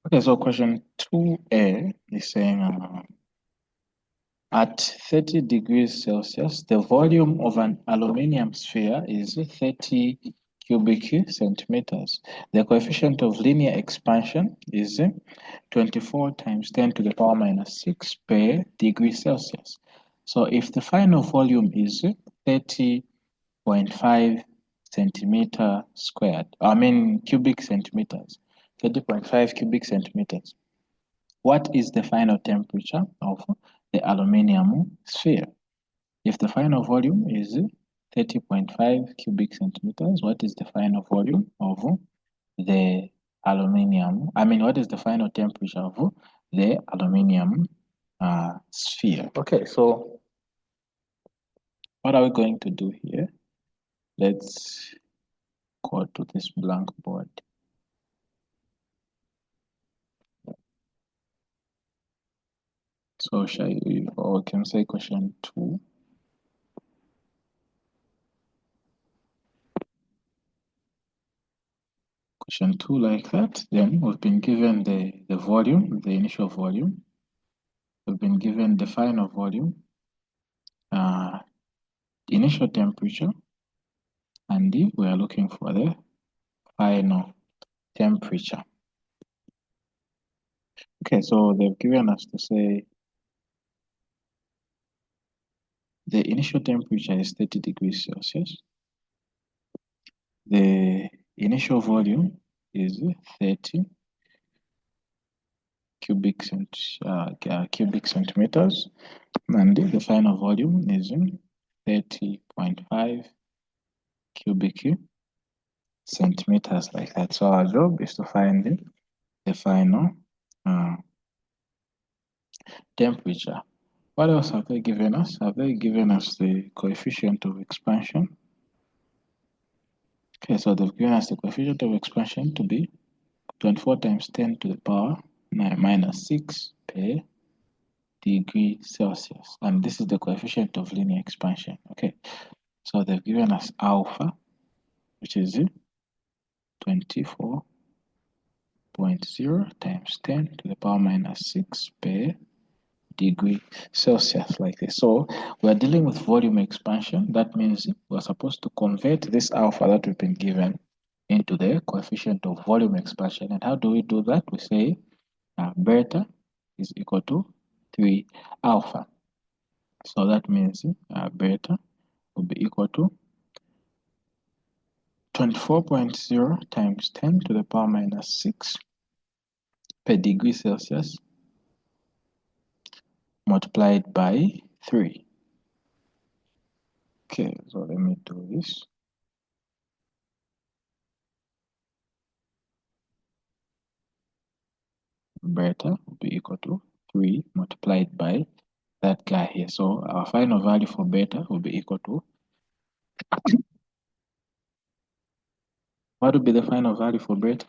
Okay, so question 2A is saying at 30 degrees Celsius, the volume of an aluminum sphere is 30 cubic centimeters. The coefficient of linear expansion is 24 times 10 to the power minus 6 per degree Celsius. So if the final volume is 30.5 centimeter squared, cubic centimeters, 30.5 cubic centimeters, what is the final temperature of the aluminium sphere? If the final volume is 30.5 cubic centimeters, what is the final volume of the aluminium? What is the final temperature of the aluminium sphere? Okay, so what are we going to do here? Let's go to this blank board. So shall we, or can say question 2. Question 2 like that. Then we've been given the volume, the initial volume. We've been given the final volume, the initial temperature, and we are looking for the final temperature. Okay, so they've given us to say the initial temperature is 30 degrees Celsius. The initial volume is 30 cubic centimeters, and the final volume is 30.5 cubic centimeters, like that. So our job is to find the final temperature. What else have they given us? Have they given us the coefficient of expansion? Okay, so they've given us the coefficient of expansion to be 24 times 10 to the power 9 minus 6 per degree Celsius. And this is the coefficient of linear expansion. Okay, so they've given us alpha, which is 24.0 times 10 to the power minus 6 per degree Celsius, like this. So we're dealing with volume expansion. That means we're supposed to convert this alpha that we've been given into the coefficient of volume expansion. And how do we do that? We say beta is equal to 3 alpha. So that means beta will be equal to 24.0 times 10 to the power minus 6 per degree Celsius multiplied by 3. Okay, so let me do this. Beta will be equal to 3 multiplied by that guy here. So our final value for beta will be equal to, what would be the final value for beta?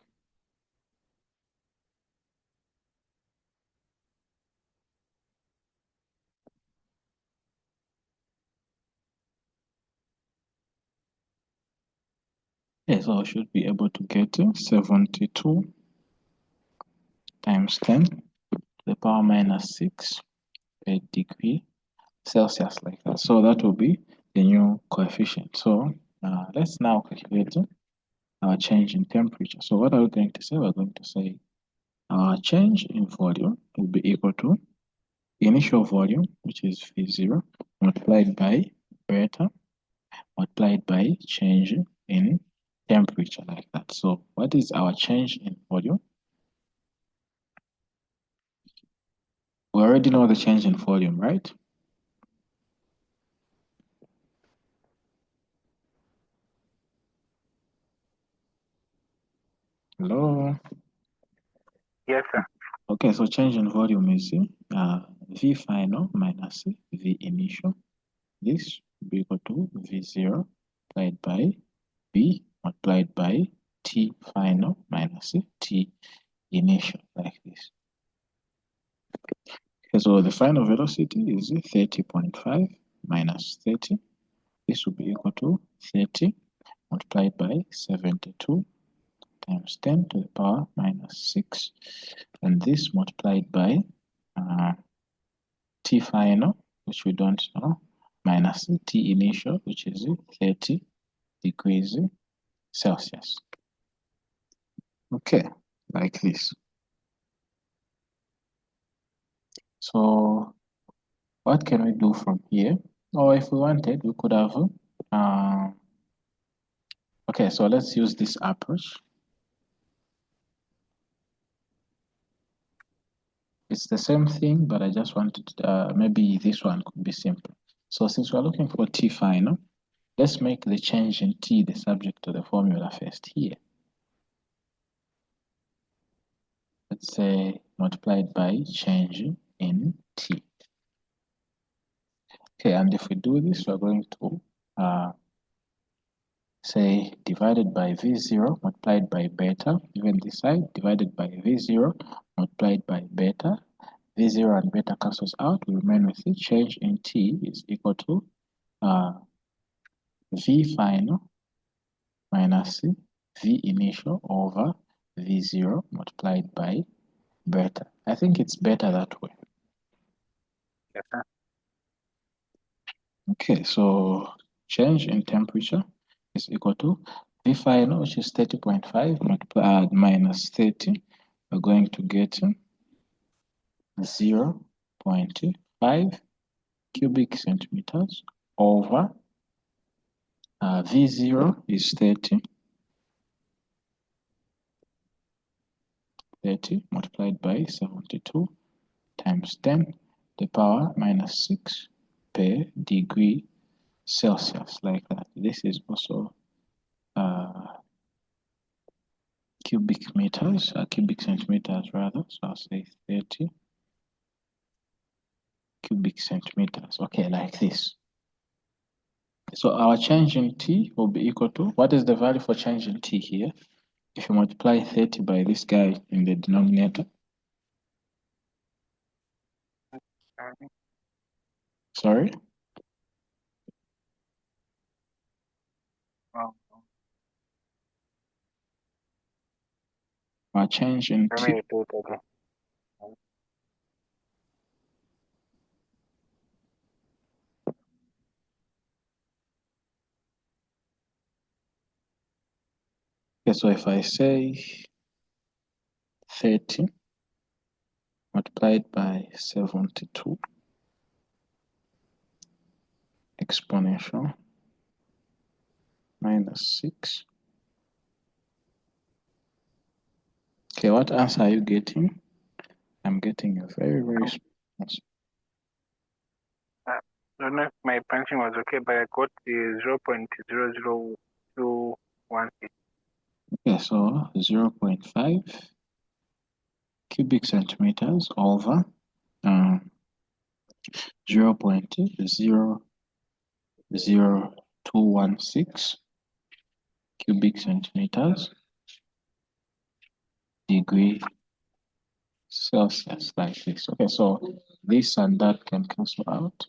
Yeah, so I should be able to get 72 times 10 to the power minus 6 per degree Celsius, like that. So that will be the new coefficient. So let's now calculate our change in temperature. So what are we going to say? We're going to say our change in volume will be equal to initial volume, which is V0, multiplied by beta, multiplied by change in temperature, like that. So what is our change in volume? We already know the change in volume, right? Hello? Yes, sir. Okay, so change in volume is V final minus V initial. This will be equal to V0 multiplied by B multiplied by T final minus T initial, like this. Okay, so the final velocity is 30.5 minus 30. This will be equal to 30 multiplied by 72 times 10 to the power minus 6, and this multiplied by T final, which we don't know, minus T initial, which is 30 degrees Celsius. Okay, like this. So what can we do from here? Or if we wanted, we could have, okay, so let's use this approach. It's the same thing, but I just wanted, maybe this one could be simple. So since we're looking for T final, let's make the change in T the subject to the formula first here. Let's say multiplied by change in T. Okay, and if we do this, we're going to say divided by V0 multiplied by beta, even this side, divided by V0 multiplied by beta. V0 and beta cancels out, we remain with the change in T is equal to V final minus V initial over V0 multiplied by beta. I think it's better that way. Yes, sir. Okay, so change in temperature is equal to V final, which is 30.5 minus 30. We're going to get 0.5 cubic centimeters over V0 is 30 multiplied by 72 times 10 to the power minus 6 per degree Celsius, like that. This is also cubic meters, cubic centimeters rather. So I'll say 30 cubic centimeters. Okay, like this. So our change in T will be equal to, what is the value for change in T here? If you multiply 30 by this guy in the denominator, sorry, Um, our change in let T, me do it again. okay, so if I say 30 multiplied by 72 exponential minus 6. Okay, what answer are you getting? I'm getting a very, very small answer. I don't know if my punching was okay, but I got the 0.00216. Okay, so 0.5 cubic centimeters over 0.00216 cubic centimeters degree Celsius, like this. Okay, so this and that can cancel out.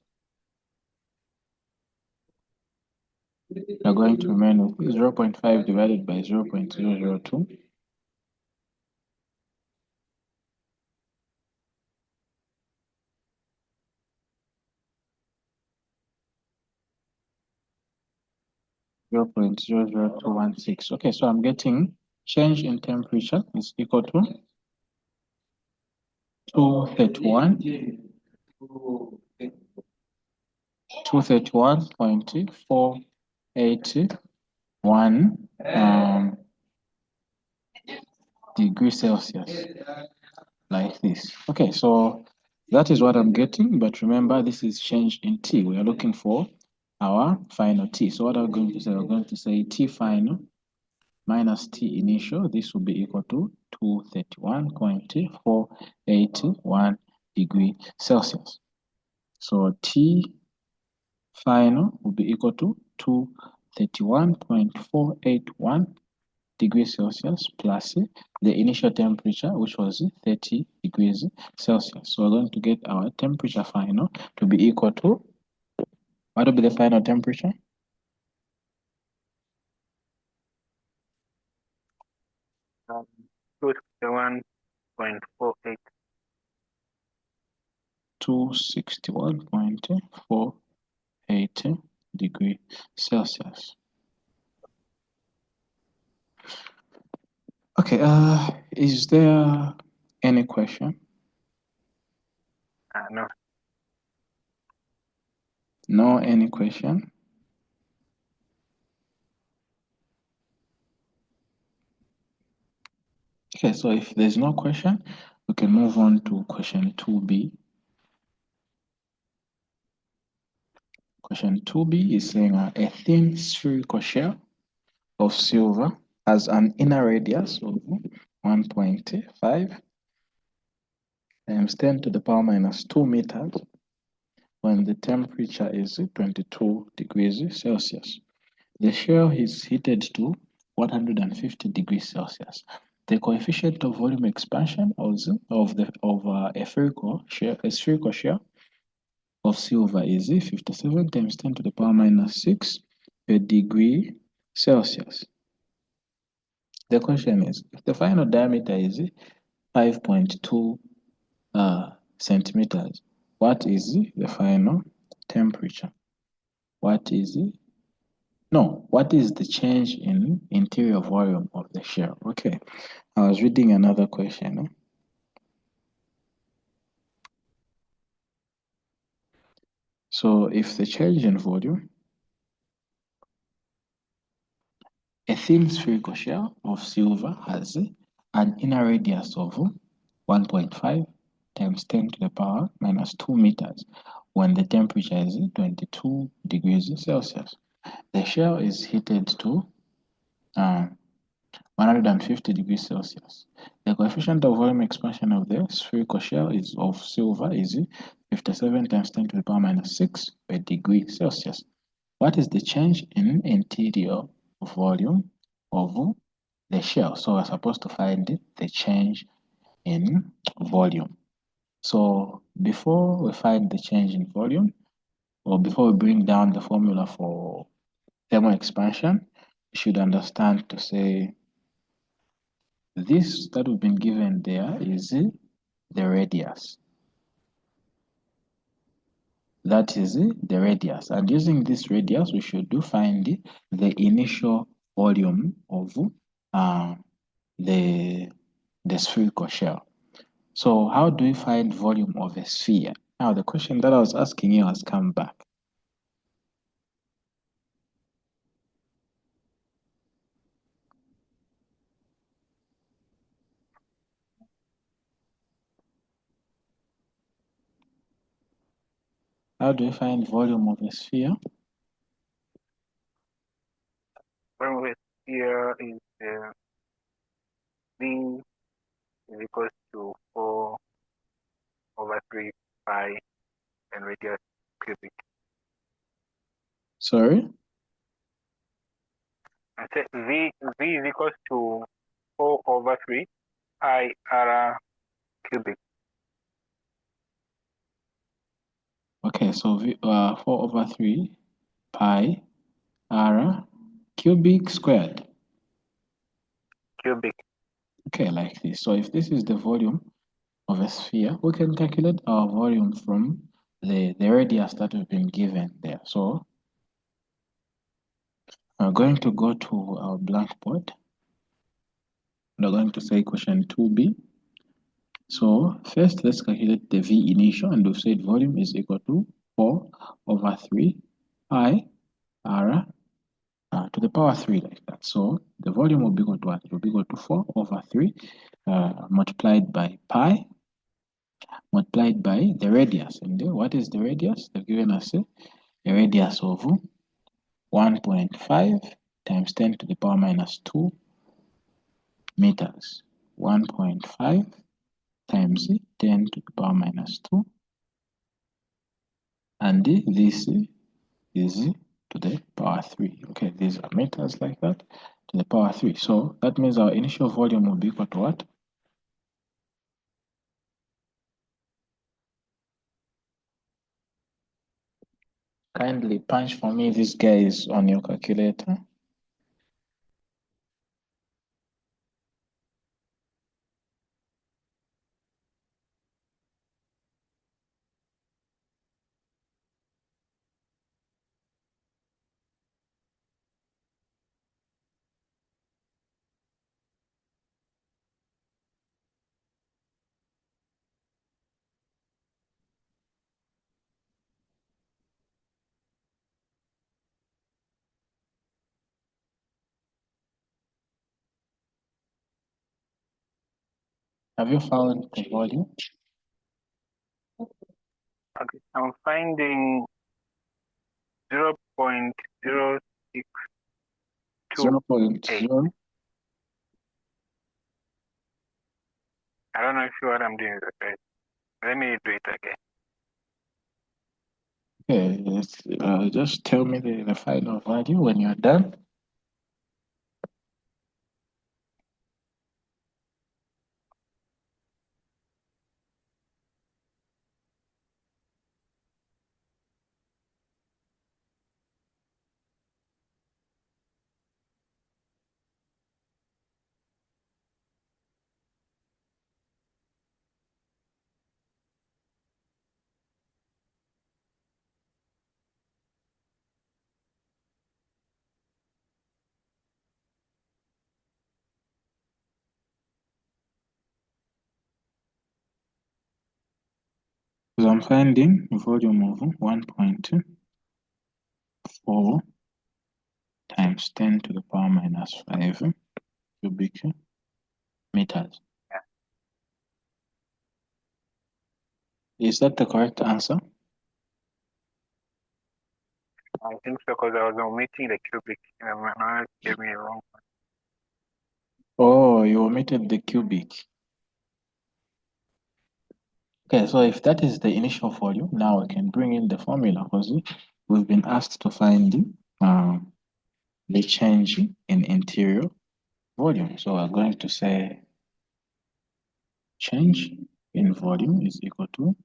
We're going to remain with 0.5 divided by 0.002. 0.00216. Okay, so I'm getting change in temperature is equal to 231, 231.481 degree Celsius, like this. Okay, so that is what I'm getting, but remember this is change in T. We are looking for our final T. So what are we going to say? We're going to say T final minus T initial. This will be equal to 231.481 degree Celsius. So T final will be equal to 231.481 degrees Celsius plus the initial temperature, which was 30 degrees Celsius. So we're going to get our temperature final to be equal to, what will be the final temperature? Um, 261.48. 261.48 degrees Celsius. Okay, is there any question? No. No, any question? Okay, so if there's no question, we can move on to question 2b. Question 2b is saying a thin spherical shell of silver has an inner radius of 1.5 times 10 to the power minus 2 meters when the temperature is 22 degrees Celsius. The shell is heated to 150 degrees Celsius. The coefficient of volume expansion of a spherical shell of silver is 57 times 10 to the power minus 6 per degree Celsius. The question is, if the final diameter is 5.2 centimeters, what is the final temperature? What is the change in interior volume of the shell? Okay, I was reading another question. So if the change in volume, a thin spherical shell of silver has an inner radius of 1.5 times 10 to the power minus 2 meters when the temperature is 22 degrees Celsius. The shell is heated to 150 degrees Celsius. The coefficient of volume expansion of the spherical shell of silver is 57 times 10 to the power minus 6 per degree Celsius. What is the change in interior volume of the shell? So we're supposed to find the change in volume. So before we find the change in volume, or before we bring down the formula for thermal expansion, we should understand to say this that we've been given there is the radius. That is the radius. And using this radius, we should find the initial volume of the spherical shell. So how do we find volume of a sphere? Now the question that I was asking you has come back. How do we find volume of a sphere? Volume of a sphere is V is equals to 4 over 3 pi and radius cubic. Sorry? I said V is equals to 4 over 3 pi r cubic. Okay, so 4 over 3 pi r cubic squared. Cubic. Okay, like this. So if this is the volume of a sphere, we can calculate our volume from the radius that we've been given there. So we're going to go to our blackboard. We're going to say question 2b. So first, let's calculate the V initial, and we've said volume is equal to 4 over 3 pi r to the power 3 like that. So the volume will be equal to what? It will be equal to 4 over 3 multiplied by pi multiplied by the radius. And what is the radius? They've given us a radius of 1.5 times 10 to the power minus 2 meters. 1.5 times 10 to the power minus 2. And this is to the power 3. Okay, these are meters like that to the power 3. So that means our initial volume will be equal to what? Kindly punch for me these guys on your calculator. Have you found the volume? Okay, I'm finding 0.0628. 0.0. I don't know if what I'm doing is right. Let me do it again. Okay, just tell me the final value when you're done. So I'm finding a volume of 1.4 times 10 to the power minus 5 cubic meters. Yeah, Is that the correct answer? I think so because I was omitting the cubic and now it gave me a wrong one. Oh, you omitted the cubic. Okay, so if that is the initial volume, now we can bring in the formula because we've been asked to find the change in interior volume. So we're going to say change in volume is equal to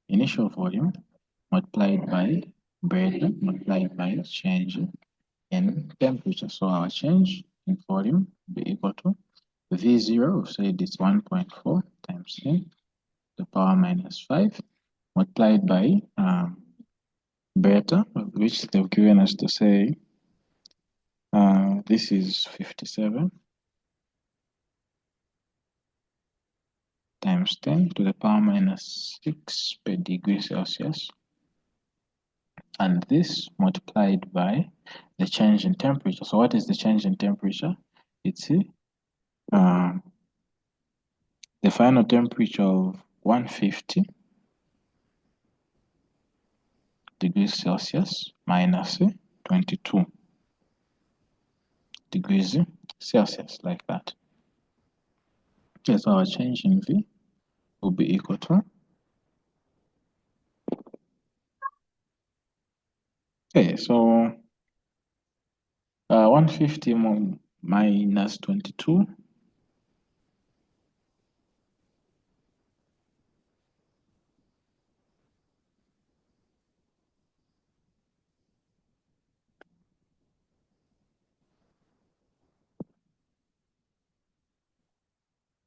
initial volume multiplied by breadth multiplied by change in temperature. So our change in volume will be equal to V0, we said it's 1.4 times 10 to the power minus 5 multiplied by beta, which they've given us to say this is 57 times 10 to the power minus 6 per degree Celsius. And this multiplied by the change in temperature. So what is the change in temperature? It's uh, the final temperature of 150 degrees Celsius minus 22 degrees Celsius, like that. Okay, so our change in V will be equal to, okay, so 150 minus 22,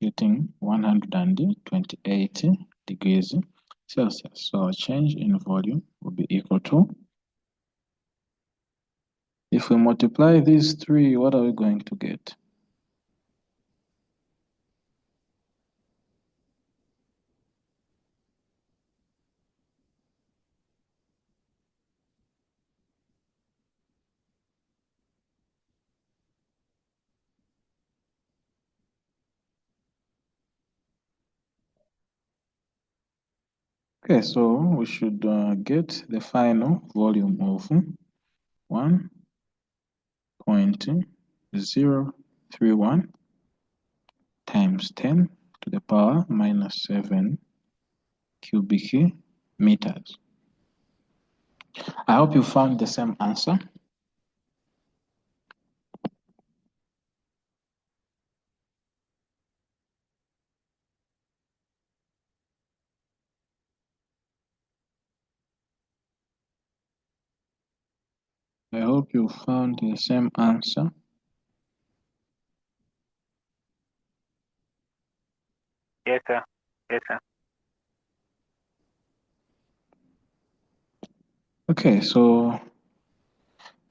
getting 128 degrees Celsius. So our change in volume will be equal to, if we multiply these three, what are we going to get? Okay, so we should get the final volume of 1.031 times 10 to the power minus 7 cubic meters. I hope you found the same answer. I hope you found the same answer. Yes, sir. Yes, sir. Okay, so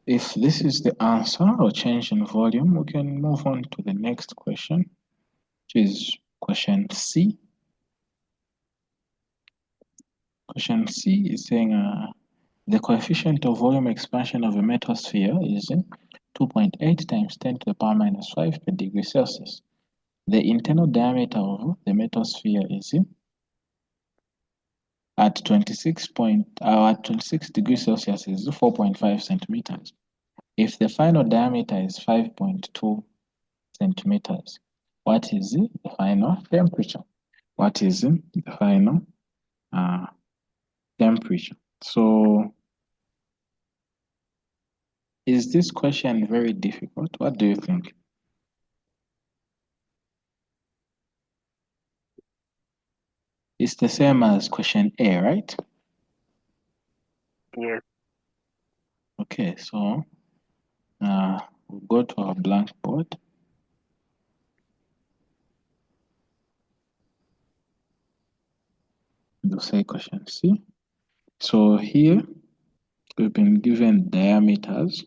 if this is the answer or change in volume, we can move on to the next question, which is question C. Question C is saying the coefficient of volume expansion of a metal sphere is 2.8 times 10 to the power minus 5 per degree Celsius. the internal diameter of the metal sphere is at 26 degrees Celsius is 4.5 centimeters. If the final diameter is 5.2 centimeters, what is the final temperature? What is the final temperature? So, is this question very difficult? What do you think? It's the same as question A, right? Yes. Okay, so we'll go to our blank board. We'll say question C. So here we've been given diameters.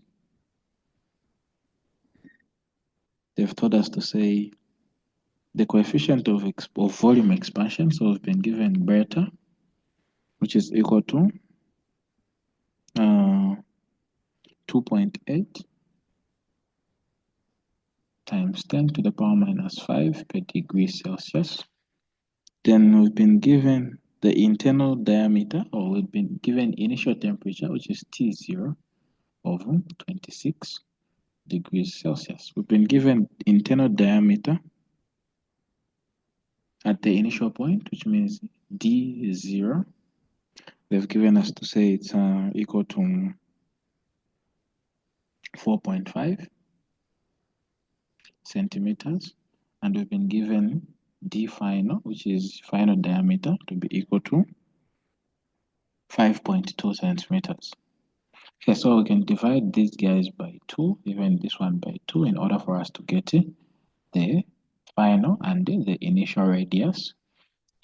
They've told us to say the coefficient of volume expansion. So we've been given beta, which is equal to 2.8 times 10 to the power minus 5 per degree Celsius. Then we've been given the internal diameter, or we've been given initial temperature, which is T0 of 26 degrees Celsius. We've been given internal diameter at the initial point, which means D0. They've given us to say it's equal to 4.5 centimeters. And we've been given D final, which is final diameter, to be equal to 5.2 centimeters. Okay, so we can divide these guys by 2, even this one by 2, in order for us to get the final and the initial radius.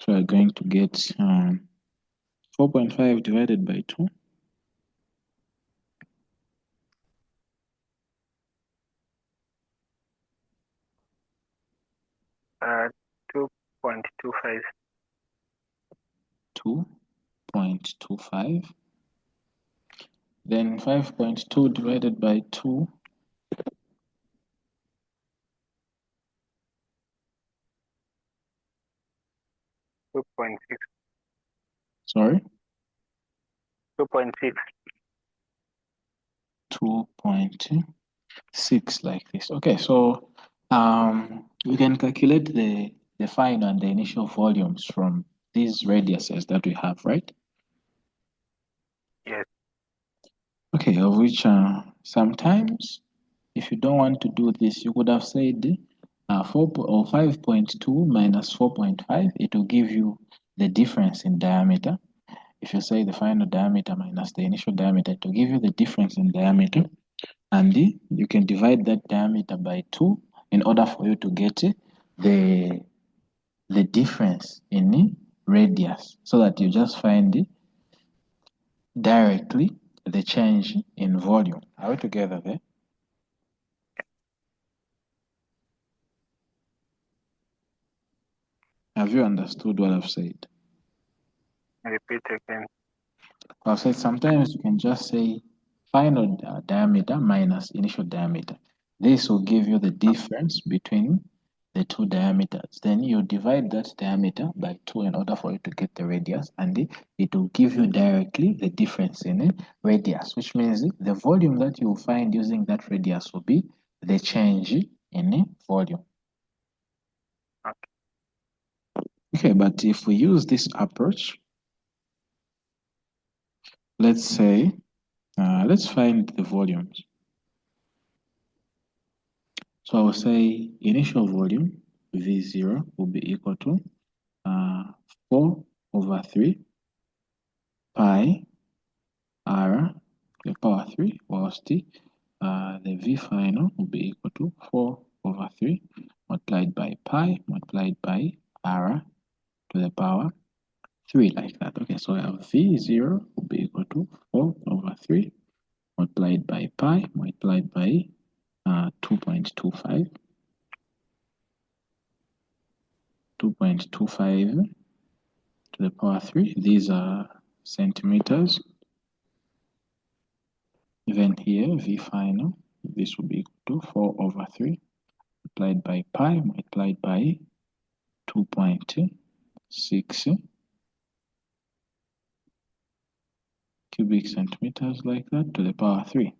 So we're going to get 4.5 divided by 2. Uh, 2.25. 2.25. Then 5.2 divided by 2. 2.6. Sorry? 2.6. 2.6 like this. Okay, so we can calculate the final and the initial volumes from these radiuses that we have, right? Yes. Okay, of which sometimes if you don't want to do this, you could have said 5.2 minus 4.5, it will give you the difference in diameter. If you say the final diameter minus the initial diameter, it will give you the difference in diameter. And you can divide that diameter by 2 in order for you to get the difference in radius, so that you just find directly the change in volume. Are we together there? Have you understood what I've said? Repeat again. I've said sometimes you can just say final diameter minus initial diameter. This will give you the difference between the two diameters. Then you divide that diameter by 2 in order for you to get the radius, and it will give you directly the difference in radius, which means the volume that you will find using that radius will be the change in volume. Okay, but if we use this approach, let's say, let's find the volumes. So I will say initial volume, V0, will be equal to 4 over 3 pi r to the power 3, whilst the V final will be equal to 4 over 3 multiplied by pi multiplied by r to the power 3, like that. Okay, so I have V0 will be equal to 4 over 3 multiplied by pi multiplied by 2.25 to the power 3. These are centimeters. Then here, V final, this will be equal to 4 over 3 multiplied by pi multiplied by 2.6 cubic centimeters like that to the power 3.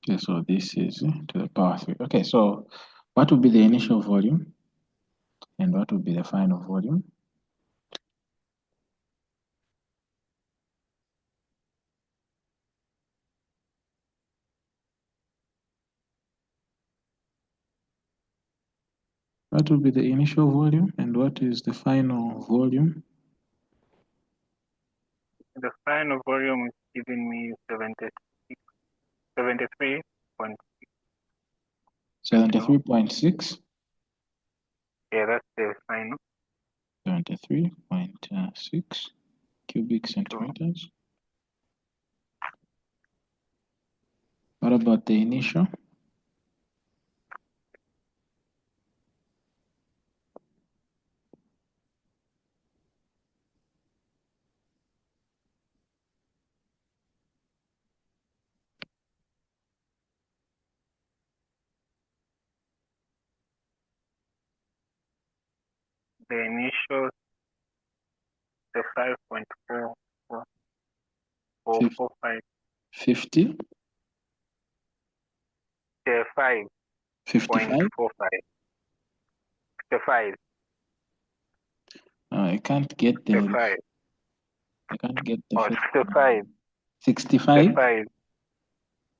Okay, so this is to the power 3. Okay, so what would be the initial volume and what would be the final volume? What will be the initial volume and what is the final volume? The final volume is giving me 73.6. Yeah, that's the final. 73.6 cubic centimeters. What about the initial? The initial, the 5.4445. 50? The 55? 5.45. The 5. I can't get The the 5. I can't get the Or first 65. 65?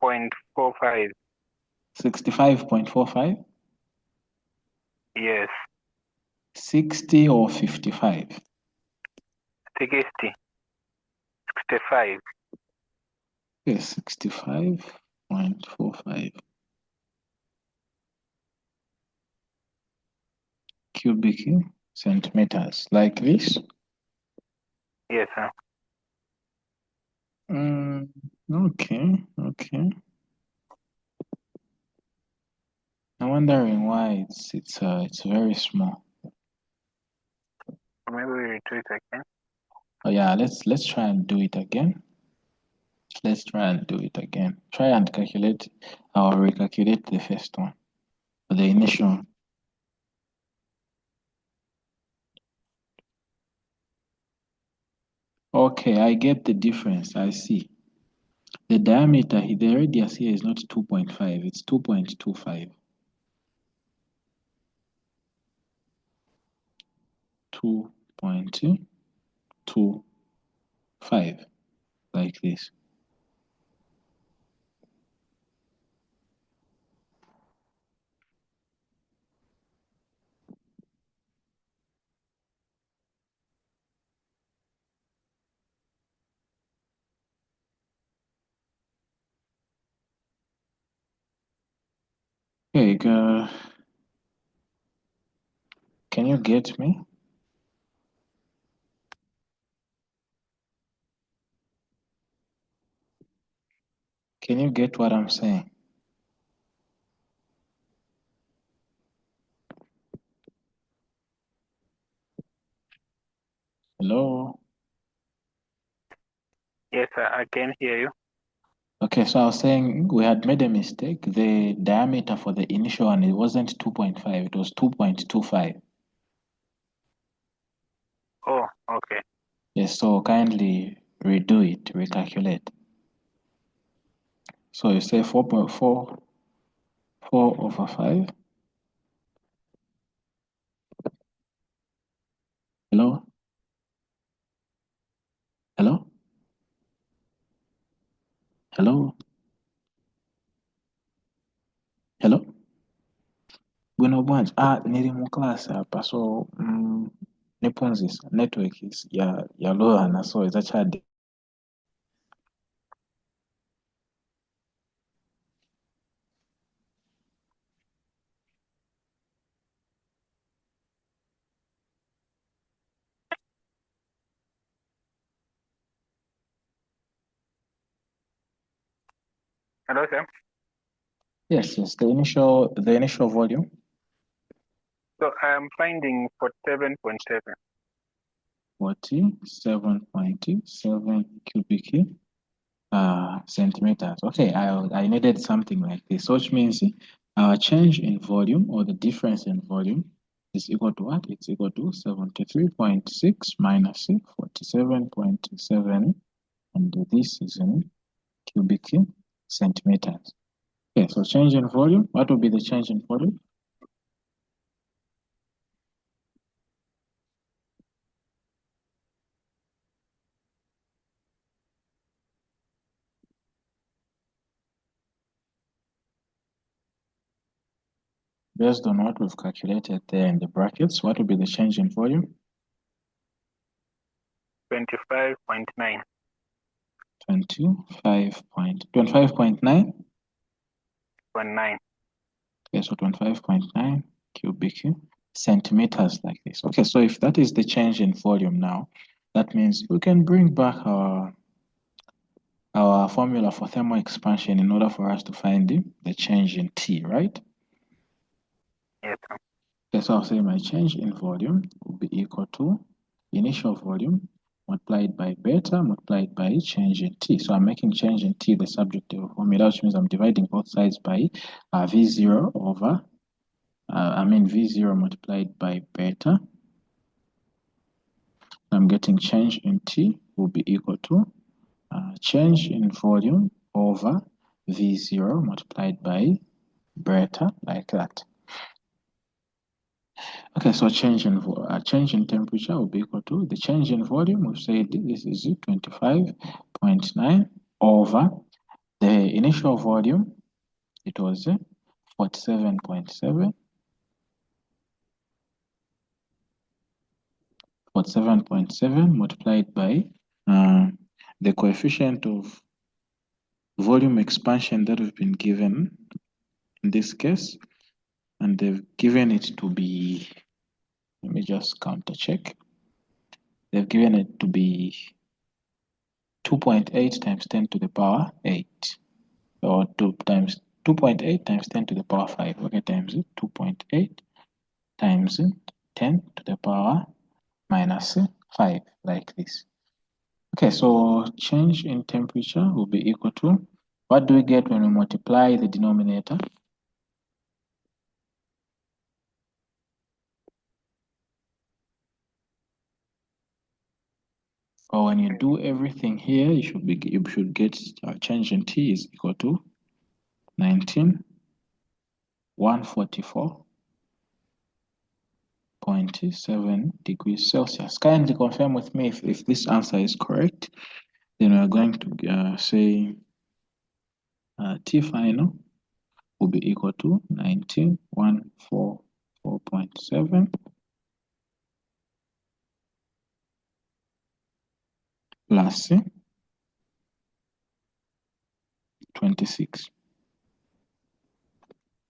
65.45. 65.45? Yes. 60 or 55? 60. 65. Yes, 65.45 cubic centimeters, like this. Yes, sir. Okay, okay. I'm wondering why it's very small. Maybe we do it again. Oh yeah, let's try and do it again. Let's try and do it again. Try and calculate or recalculate the first one, the initial. Okay, I get the difference. I see. The diameter, the radius here is not 2.5, it's 2.25. 2.25, like this. Okay, can you get me? Can you get what I'm saying? Hello? Yes, sir. I can hear you. Okay, so I was saying we had made a mistake. The diameter for the initial one, it wasn't 2.5, it was 2.25. Oh, okay. Yes, so kindly redo it, recalculate. So you say 4.4, 4/5. Hello? Hello? Hello? Hello? Bwino bwanji. Nili mu class hapa, so nipunzisa. Network is ya lower na so izakyadde. Hello, sir. Yes, the initial volume. So I'm finding 47.7. 47.7 cubic centimeters. Okay, I needed something like this, which means our change in volume or the difference in volume is equal to what? It's equal to 73.6 minus 47.7, and this is in cubic centimeters. Okay, so change in volume. What will be the change in volume? Based on what we've calculated there in the brackets, what will be the change in volume? 25.9. 25.9. 0.9. Okay, so 25.9 cubic centimeters like this. Okay, so if that is the change in volume now, that means we can bring back our formula for thermal expansion in order for us to find the change in T, right? Yes, sir. Okay, so I'll say my change in volume will be equal to initial volume multiplied by beta multiplied by change in T. So I'm making change in T the subject of the formula, which means I'm dividing both sides by V0 over V0 multiplied by beta. I'm getting change in T will be equal to change in volume over V0 multiplied by beta, like that. Okay, so change in temperature will be equal to the change in volume. We've said this is 25.9 over the initial volume. It was 47.7. 47.7 multiplied by the coefficient of volume expansion that we've been given in this case, and they've given it to be, let me just counter check. They've given it to be 2.8 times 10 to the power 8, or 2.8 times 10 to the power 5. Okay, times 2.8 times 10 to the power minus 5, like this. Okay, so change in temperature will be equal to, what do we get when we multiply the denominator? Or when you do everything here, you should get change in T is equal to 19,144.7 degrees Celsius. Kindly confirm with me if this answer is correct. Then we are going to say T final will be equal to 19,144.7 plus 26.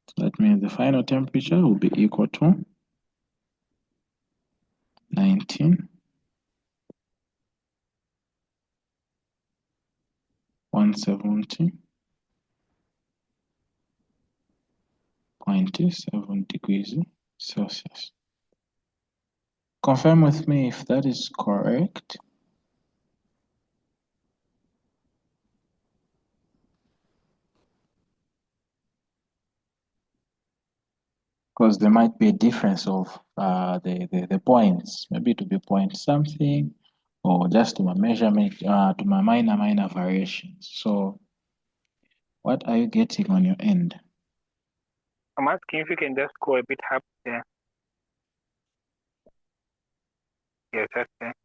So that means the final temperature will be equal to 19,170.7 degrees Celsius. Confirm with me if that is correct. Because there might be a difference of the points. Maybe to be point something, or just to my measurement, to my minor variations. So what are you getting on your end? I'm asking if you can just go a bit up there. Yes, that's there.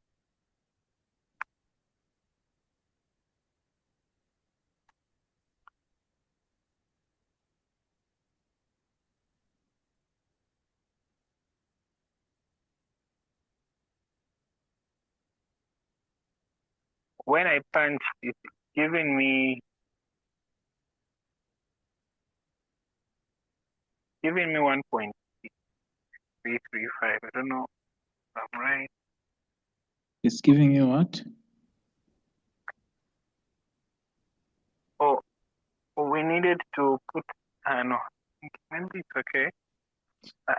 When I punch, it's giving me 1.335. I don't know if I'm right. It's giving you what? Oh, we needed to put, no, maybe it's okay.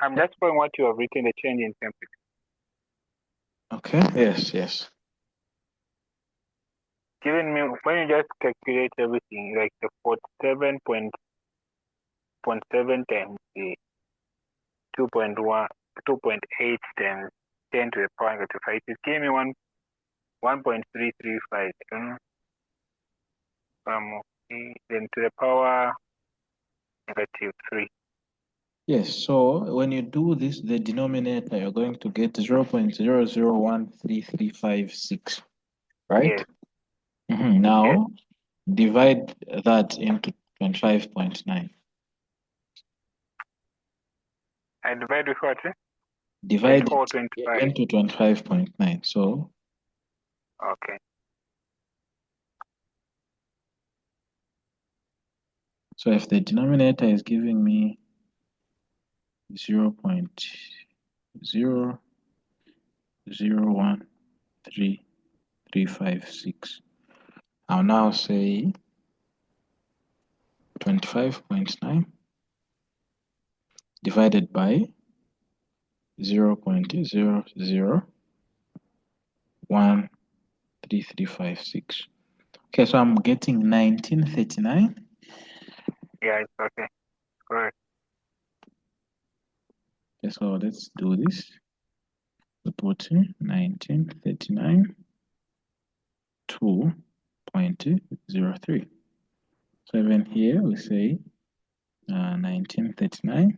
I'm just following what you have written, the change in temperature. Okay, yes. Given me, when you just calculate everything, like the 47.7 times the 2.8 times 10 to the power negative 5, it gave me 1.335. Then to the power negative 3. Yes, so when you do this, the denominator, you're going to get 0.0013356, right? Yes. Now, Yes. divide that into 25.9. I divide with what? Divide 24.25. it into 25.9. So, Okay. so if the denominator is giving me 0.0013356, I'll now say 25.9 divided by 0.0013356. Okay, so I'm getting 1939. Yeah, it's okay. Correct. Okay, so let's do this. We put 1939 2.03. So even here we say 1939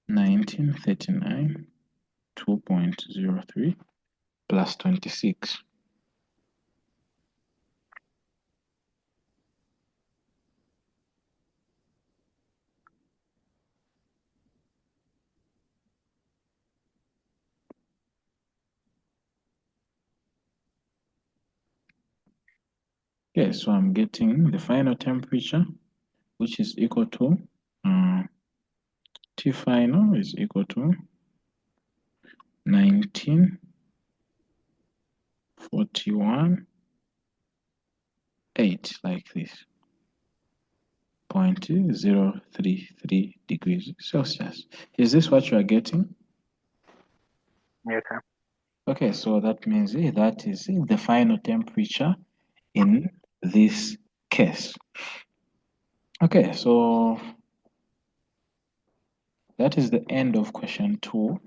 1939 2.03 plus 26. Okay, so I'm getting the final temperature, which is equal to T final is equal to 1941.8, like this, 0.033 degrees Celsius. Is this what you are getting? Yes, sir. Okay, so that means that is the final temperature in this case. Okay, so that is the end of question 2.